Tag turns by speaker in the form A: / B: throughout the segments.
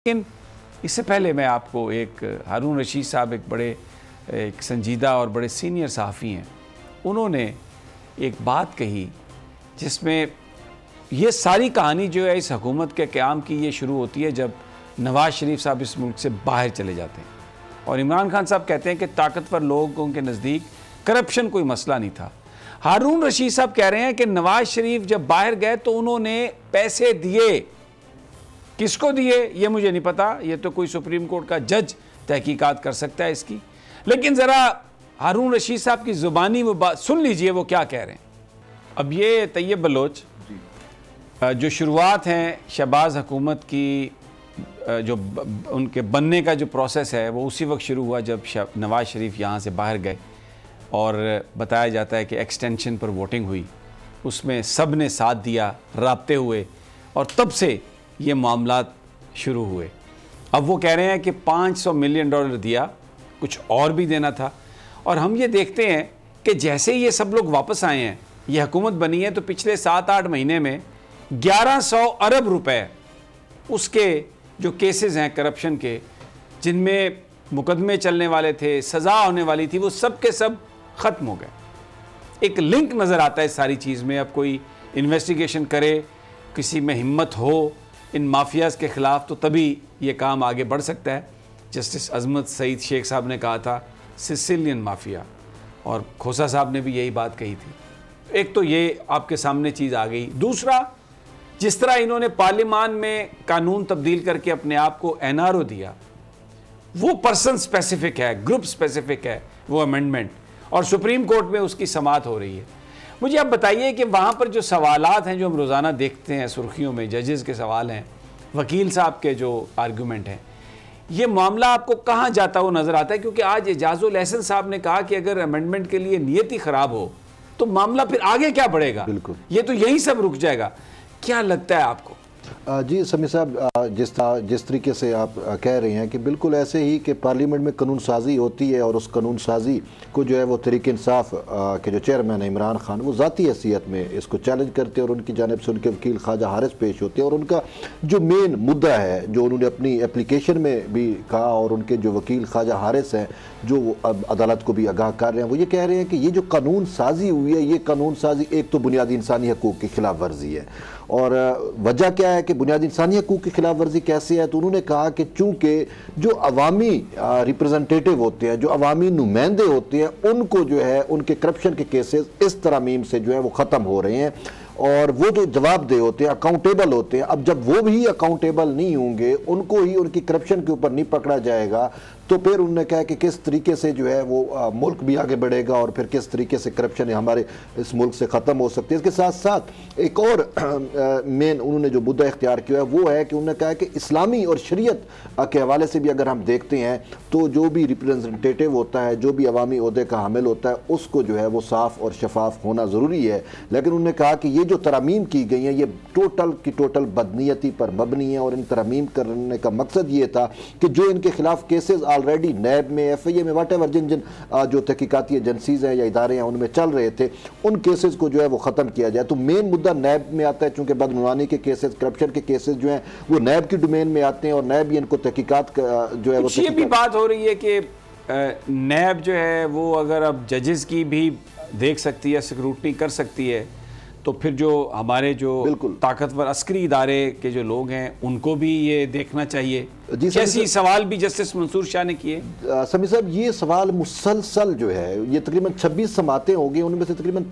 A: लेकिन इससे पहले मैं आपको एक हारून रशीद साहब एक संजीदा और बड़े सीनियर सहाफ़ी हैं, उन्होंने एक बात कही जिसमें ये सारी कहानी जो है इस हुकूमत के क़याम की ये शुरू होती है जब नवाज़ शरीफ साहब इस मुल्क से बाहर चले जाते हैं और इमरान खान साहब कहते हैं कि ताकतवर लोगों के नज़दीक करप्शन कोई मसला नहीं था। हारून रशीद साहब कह रहे हैं कि नवाज़ शरीफ जब बाहर गए तो उन्होंने पैसे दिए। किसको दिए ये मुझे नहीं पता, ये तो कोई सुप्रीम कोर्ट का जज तहकीकात कर सकता है इसकी। लेकिन ज़रा हारून रशीद साहब की ज़ुबानी वो बात सुन लीजिए, वो क्या कह रहे हैं। अब ये तैयब बलोच जो शुरुआत हैं शहबाज हुकूमत की, जो उनके बनने का जो प्रोसेस है वो उसी वक्त शुरू हुआ जब नवाज़ शरीफ यहाँ से बाहर गए और बताया जाता है कि एक्सटेंशन पर वोटिंग हुई, उसमें सब ने साथ दिया, राब्ते हुए और तब से ये मामलात शुरू हुए। अब वो कह रहे हैं कि $500 मिलियन दिया, कुछ और भी देना था। और हम ये देखते हैं कि जैसे ये सब लोग वापस आए हैं, ये हुकूमत बनी है, तो पिछले 7-8 महीने में 1100 अरब रुपए उसके जो केसेस हैं करप्शन के, जिनमें मुकदमे चलने वाले थे, सज़ा होने वाली थी, वो सब के सब ख़त्म हो गए। एक लिंक नज़र आता है सारी चीज़ में। अब कोई इन्वेस्टिगेशन करे, किसी में हिम्मत हो इन माफियाज़ के ख़िलाफ़, तो तभी ये काम आगे बढ़ सकता है। जस्टिस अजमत सईद शेख साहब ने कहा था सिसिलियन माफिया, और खोसा साहब ने भी यही बात कही थी। एक तो ये आपके सामने चीज़ आ गई। दूसरा, जिस तरह इन्होंने पार्लियामान में कानून तब्दील करके अपने आप को NRO दिया, वो पर्सन स्पेसिफिक है, ग्रुप स्पेसिफिक है वो अमेंडमेंट, और सुप्रीम कोर्ट में उसकी समाअत हो रही है। मुझे आप बताइए कि वहाँ पर जो सवालात हैं जो हम रोज़ाना देखते हैं सुर्खियों में, जजेस के सवाल हैं, वकील साहब के जो आर्गूमेंट हैं, ये मामला आपको कहाँ जाता हुआ नज़र आता है? क्योंकि आज एजाजुल एहसन साहब ने कहा कि अगर अमेंडमेंट के लिए नीयत ही ख़राब हो तो मामला फिर आगे क्या बढ़ेगा? बिल्कुल, ये तो यहीं सब रुक जाएगा। क्या लगता है आपको?
B: जी समी साहब, जिस तरीके से आप कह रहे हैं कि बिल्कुल ऐसे ही कि पार्लियामेंट में कानून साजी होती है और उस कानून साजी को जो है वो तहरीक इंसाफ के जो चेयरमैन है इमरान खान, वो ज़ाती हैसियत में इसको चैलेंज करते हैं और उनकी जानिब से उनके वकील ख्वाजा हारिस पेश होते हैं। और उनका जो मेन मुद्दा है, जो उन्होंने अपनी एप्लीकेशन में भी कहा और उनके जो वकील ख्वाजा हारिस हैं जो अब अदालत को भी आगाह कर रहे हैं, वो ये कह रहे हैं कि ये जो कानून साजी हुई है, ये कानून साजी एक तो बुनियादी इंसानी हकूक़ की खिलाफ वर्जी है। और वजह क्या है कि बुनियादी इंसानी हकूक़ की खिलाफ वर्जी कैसे है? तो उन्होंने कहा कि चूँकि जो अवामी रिप्रेजेंटेटिव होते हैं, जो अवामी नुमाइंदे होते हैं, उनको जो है उनके करप्शन के केसेस इस तरमीम से जो है वो ख़त्म हो रहे हैं और वो जो जवाबदेह होते हैं, अकाउंटेबल होते हैं। अब जब वो भी अकाउंटेबल नहीं होंगे, उनको ही उनकी करप्शन के ऊपर नहीं पकड़ा जाएगा, तो फिर उन्होंने कहा कि किस तरीके से जो है वो मुल्क भी आगे बढ़ेगा और फिर किस तरीके से करप्शन हमारे इस मुल्क से ख़त्म हो सकती है। इसके साथ साथ एक और मेन उन्होंने जो मुद्दा इख्तियार किया है वो है कि उन्होंने कहा कि इस्लामी और शरीयत के हवाले से भी अगर हम देखते हैं तो जो भी रिप्रेजेंटेटिव होता है, जो भी अवामी ओहदे का हामिल होता है, उसको जो है वो साफ़ और शफाफ होना ज़रूरी है। लेकिन उन्होंने कहा कि ये जो तरमीम की गई हैं ये टोटल की टोटल बदनीयती पर मबनी है और इन तरमीम करने का मकसद ये था कि जो इनके खिलाफ केसेस ऑलरेडी नैब में, FIA में, वाट एवर जिन जो तहकीकाती एजेंसीज हैं या इदारे हैं उनमें चल रहे थे, उन केसेस को जो है वो ख़त्म किया जाए। तो मेन मुद्दा नैब में आता है, चूँकि बदनवानी के केसेस, करप्शन के केसेस जो हैं वो नैब की डोमेन में आते हैं और नैब ही इनको तहकीकात जो है वो
A: ये भी बात हो रही है कि नैब जो है वो अगर अब जजेस की भी देख सकती है, सिक्योरिटी कर सकती है, तो फिर जो हमारे जो ताकतवर अस्करी इदारे के जो लोग हैं उनको भी ये देखना चाहिए। जैसी सवाल भी जस्टिस मंसूर शाह ने किए।
B: समी साहब, ये सवाल मुसलसल जो है, ये तकरीबन 26 समातें हो गई, उनमें से तकरीबन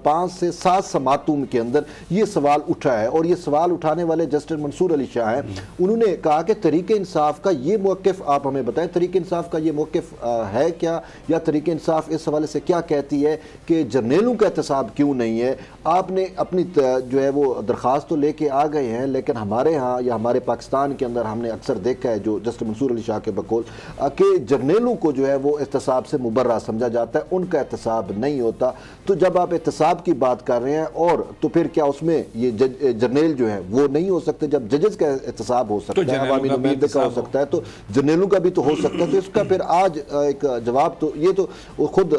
B: 5 से 7 समातों के अंदर ये सवाल उठा है। और ये सवाल उठाने वाले जस्टिस मंसूर अली शाह हैं। उन्होंने कहा कि तहरीक इंसाफ का ये मौक़िफ़ आप हमें बताएं, तहरीक इंसाफ का ये मौक़िफ़ है क्या, या तहरीक इंसाफ इस हवाले से क्या कहती है कि जर्नेलों का एहतसाब क्यों नहीं है? आपने अपनी जो है वो दरख्वास्त तो लेके आ गए हैं, लेकिन हमारे यहाँ या हमारे पाकिस्तान के अंदर हमने अक्सर देखा है, जो जस्टिस मंसूर अली शाह के बकौल, कि जर्नेलों को जो है वो एहतसाब से मुबर्रा समझा जाता है, उनका एहतसाब नहीं होता। तो जब आप एहतसाब की बात कर रहे हैं, और तो फिर क्या उसमें ये जर्नेल जो है वो नहीं हो सकते? जब जजेस का एहतसाब हो सकता है, अवामी नुमाइंदे का हो सकता है, तो जर्नेलों का भी तो हो सकता है। तो इसका फिर आज एक जवाब तो ये तो खुद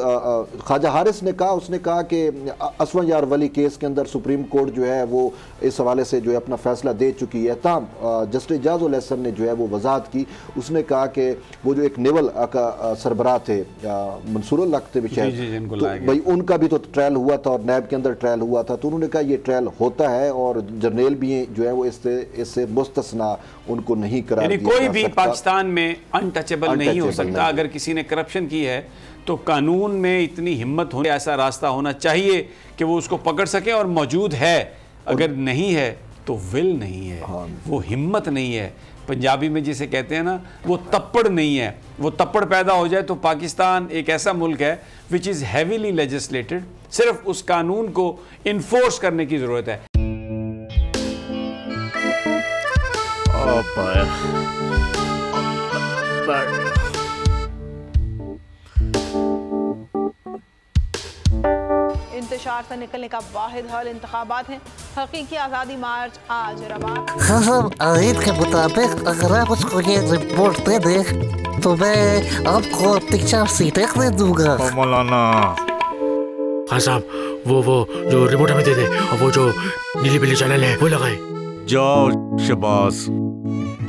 B: ख्वाजा हारिस ने कहा, उसने कहा कि असवा यार वली केस के अंदर सुप्रीम कोर्ट जो है वो इस हवाले से जो है अपना फैसला दे चुकी है। तमाम जस्टिस एजाजुल एहसन ने जो है वो वजाहत की। उसने कहा कि वो जो एक नेवल का सरबराह थे मंसूरुल हक थे शायद, तो भाई उनका भी तो ट्रायल हुआ था और नैब के अंदर ट्रायल हुआ था, तो उन्होंने कहा ये ट्रायल होता है और जर्नैल भी जो है वो इससे मुस्तस्ना उनको नहीं करार दिया।
A: कोई भी पाकिस्तान में अनटचेबल नहीं हो सकता। अगर किसी ने करप्शन की है तो कानून में इतनी हिम्मत होने, ऐसा रास्ता होना चाहिए कि वो उसको पकड़ सके, और मौजूद है। अगर नहीं है तो विल नहीं है, वो हिम्मत नहीं है। पंजाबी में जिसे कहते हैं ना, वो तप्पड़ नहीं है। वो तप्पड़ पैदा हो जाए तो पाकिस्तान एक ऐसा मुल्क है विच इज़ हैवीली लेजिस्लेटेड। सिर्फ उस कानून को इन्फोर्स करने की ज़रूरत है।
C: इंतशार से निकलने का वाहिद हल इंतखाबात हैं। हकीकी आज़ादी मार्च आज रवा।
D: आयत के मुताबिक अगर आप उसको ये रिपोर्ट दे दे तो मैं आपको 3-4 सीटें दे दूंगा।
E: मौलाना
F: हाँ साहब, वो जो रिपोर्ट हमें दे दे, और वो जो नीली पीली चैनल है वो लगाए।
E: जाओ शबाज।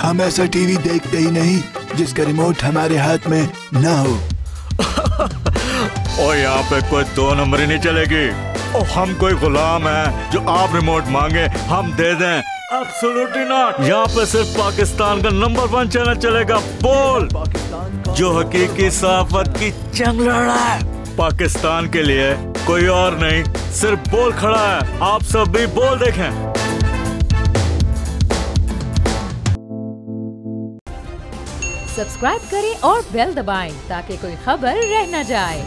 G: हम ऐसा टीवी देखते ही नहीं जिसका रिमोट हमारे हाथ में ना हो।
E: और यहाँ पे कोई 2 नंबरी नहीं चलेगी। और हम कोई गुलाम है जो आप रिमोट मांगे हम दे दें? Absolutely not. यहाँ पे सिर्फ पाकिस्तान का नंबर 1 चैनल चलेगा, बोल, जो हकीकी सहाफत की जंग लड़ा है। पाकिस्तान के लिए कोई और नहीं, सिर्फ बोल खड़ा है। आप सब भी बोल देखें।
H: सब्सक्राइब करें और बेल दबाएं ताकि कोई खबर रह न जाए।